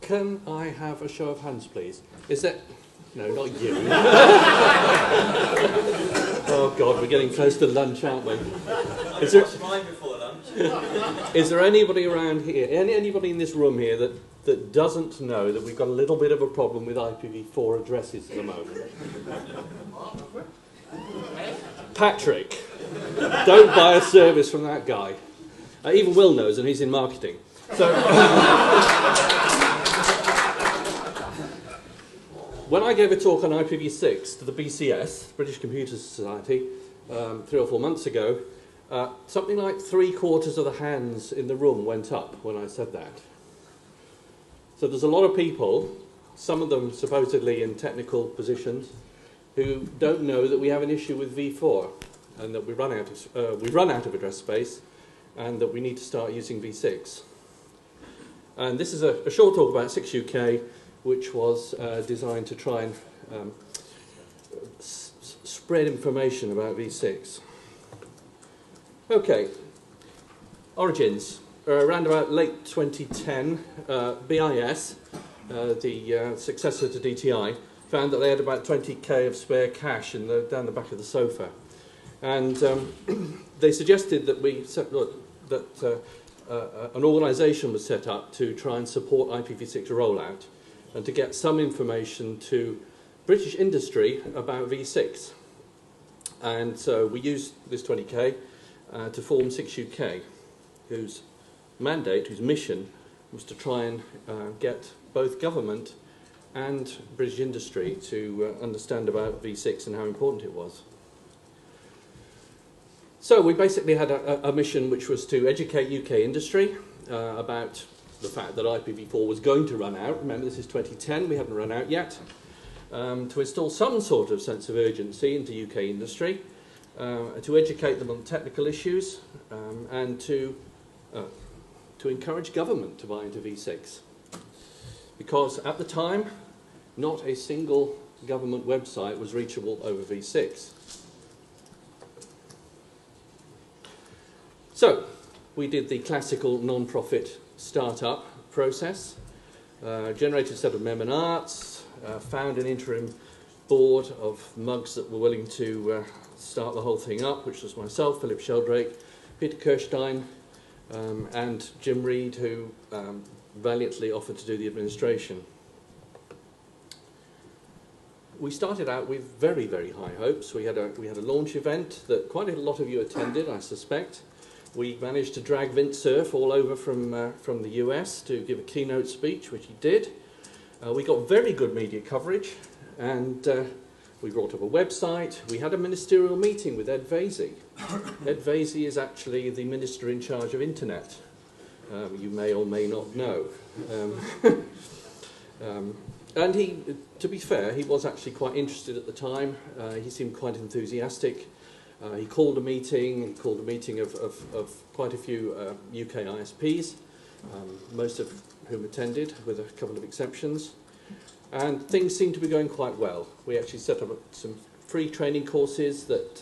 can I have a show of hands, please? Is that... No, not you. Oh, God, we're getting close to lunch, aren't we? Is there mine before lunch? Is there anybody around here, anybody in this room here that doesn't know that we've got a little bit of a problem with IPv4 addresses at the moment? Patrick, don't buy a service from that guy. Even Will knows, and he's in marketing. So, when I gave a talk on IPv6 to the BCS, British Computer Society, 3 or 4 months ago, something like 3/4 of the hands in the room went up when I said that. So there's a lot of people, some of them supposedly in technical positions, who don't know that we have an issue with v4 and that we run out of address space and that we need to start using v6. And this is a short talk about 6UK, which was designed to try and spread information about v6. Okay, origins. Around about late 2010, BIS, the successor to DTI, found that they had about 20k of spare cash down the back of the sofa. And they suggested that an organisation was set up to try and support IPv6 rollout and to get some information to British industry about v6. And so we used this 20k to form 6UK, whose mandate, whose mission, was to try and get both government and British industry to understand about v6 and how important it was. So we basically had a mission which was to educate UK industry about the fact that IPv4 was going to run out. Remember, this is 2010, we hadn't run out yet. To install some sort of sense of urgency into UK industry, to educate them on technical issues, and to encourage government to buy into v6. Because at the time, not a single government website was reachable over v6. So, we did the classical non-profit start-up process, generated a set of mem and arts, found an interim board of mugs that were willing to start the whole thing up, which was myself, Philip Sheldrake, Peter Kirstein, and Jim Reed, who valiantly offered to do the administration. We started out with very, very high hopes. We had a launch event that quite a lot of you attended, I suspect. We managed to drag Vint Cerf all over from the US to give a keynote speech, which he did. We got very good media coverage, and we brought up a website. We had a ministerial meeting with Ed Vasey. Ed Vasey is actually the minister in charge of Internet. You may or may not know. And he, to be fair, he was actually quite interested at the time. He seemed quite enthusiastic. He called a meeting of quite a few UK ISPs, most of whom attended, with a couple of exceptions. And things seemed to be going quite well. We actually set up some free training courses that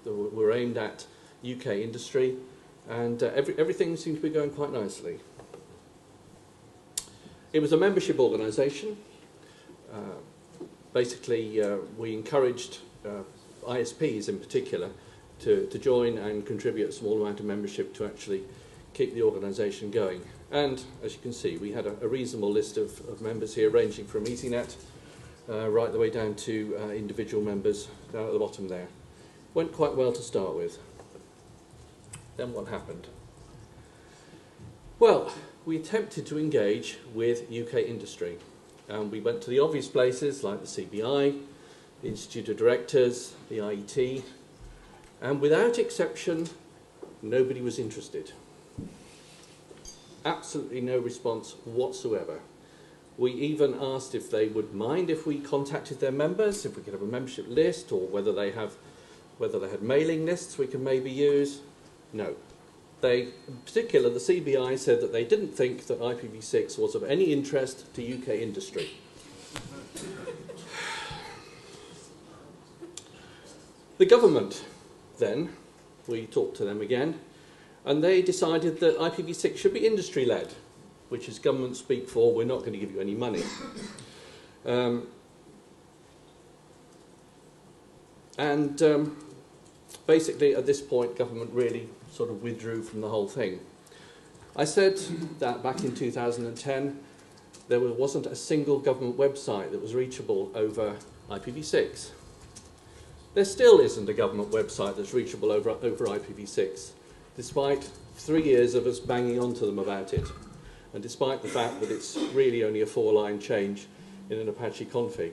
were aimed at UK industry, and everything seemed to be going quite nicely. It was a membership organisation. Basically, we encouraged ISPs in particular to join and contribute a small amount of membership to actually keep the organisation going. And as you can see, we had a reasonable list of members here, ranging from Easynet right the way down to individual members down at the bottom there. Went quite well to start with. Then what happened? Well, we attempted to engage with UK industry. We went to the obvious places like the CBI, the Institute of Directors, the IET, and without exception, nobody was interested. Absolutely no response whatsoever. We even asked if they would mind if we contacted their members, if we could have a membership list, or whether they had mailing lists we could maybe use. No. In particular, the CBI said that they didn't think that IPv6 was of any interest to UK industry. The government, then, we talked to them again, and they decided that IPv6 should be industry-led. which is government speak for we're not going to give you any money. Basically, at this point, government really sort of withdrew from the whole thing. I said that back in 2010, there wasn't a single government website that was reachable over IPv6. There still isn't a government website that's reachable over IPv6, despite 3 years of us banging onto them about it, and despite the fact that it's really only a 4-line change in an Apache config.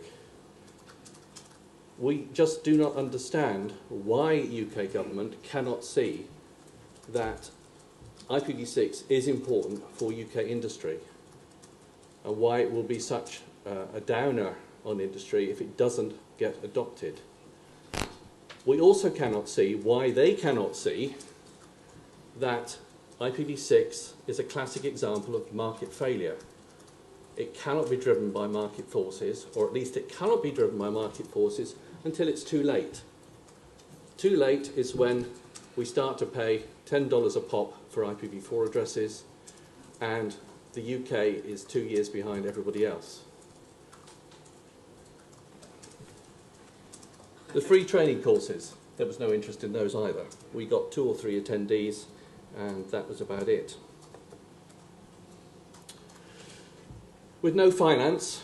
We just do not understand why UK government cannot see that IPv6 is important for UK industry, and why it will be such a downer on industry if it doesn't get adopted. We also cannot see why they cannot see that IPv6 is a classic example of market failure. It cannot be driven by market forces, or at least it cannot be driven by market forces until it's too late. Too late is when we start to pay $10 a pop for IPv4 addresses, and the UK is 2 years behind everybody else. The free training courses, there was no interest in those either. We got 2 or 3 attendees, and that was about it. With no finance,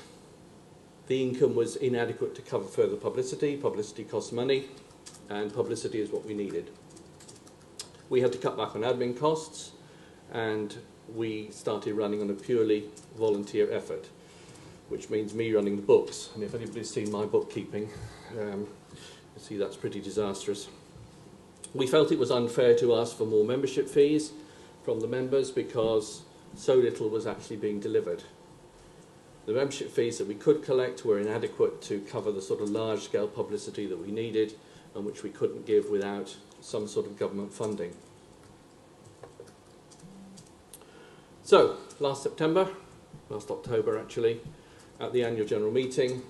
the income was inadequate to cover further publicity. Publicity costs money, and publicity is what we needed. We had to cut back on admin costs, and we started running on a purely volunteer effort, which means me running the books. And if anybody's seen my bookkeeping, you see that's pretty disastrous. We felt it was unfair to ask for more membership fees from the members because so little was actually being delivered. The membership fees that we could collect were inadequate to cover the sort of large-scale publicity that we needed, and which we couldn't give without some sort of government funding. So, last October actually, at the annual general meeting,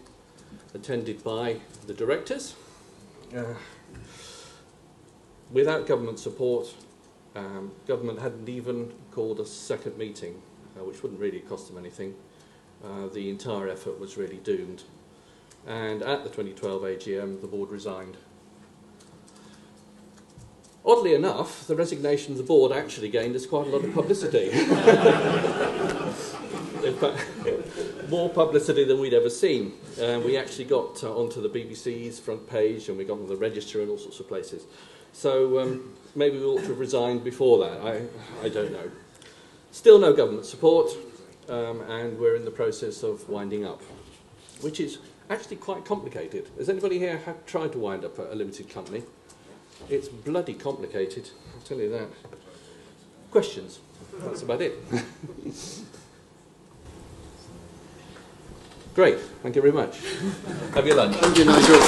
attended by the directors, without government support, government hadn't even called a second meeting, which wouldn't really cost them anything. The entire effort was really doomed. And at the 2012 AGM, the board resigned. Oddly enough, the resignation of the board actually gained us quite a lot of publicity. In fact, more publicity than we'd ever seen. We actually got onto the BBC's front page, and we got on the Register and all sorts of places. So maybe we ought to have resigned before that. I don't know. Still no government support, and we're in the process of winding up, which is actually quite complicated. Has anybody here tried to wind up a limited company? It's bloody complicated, I'll tell you that. Questions? That's about it. Great, thank you very much. Have your lunch. Thank you, Nigel.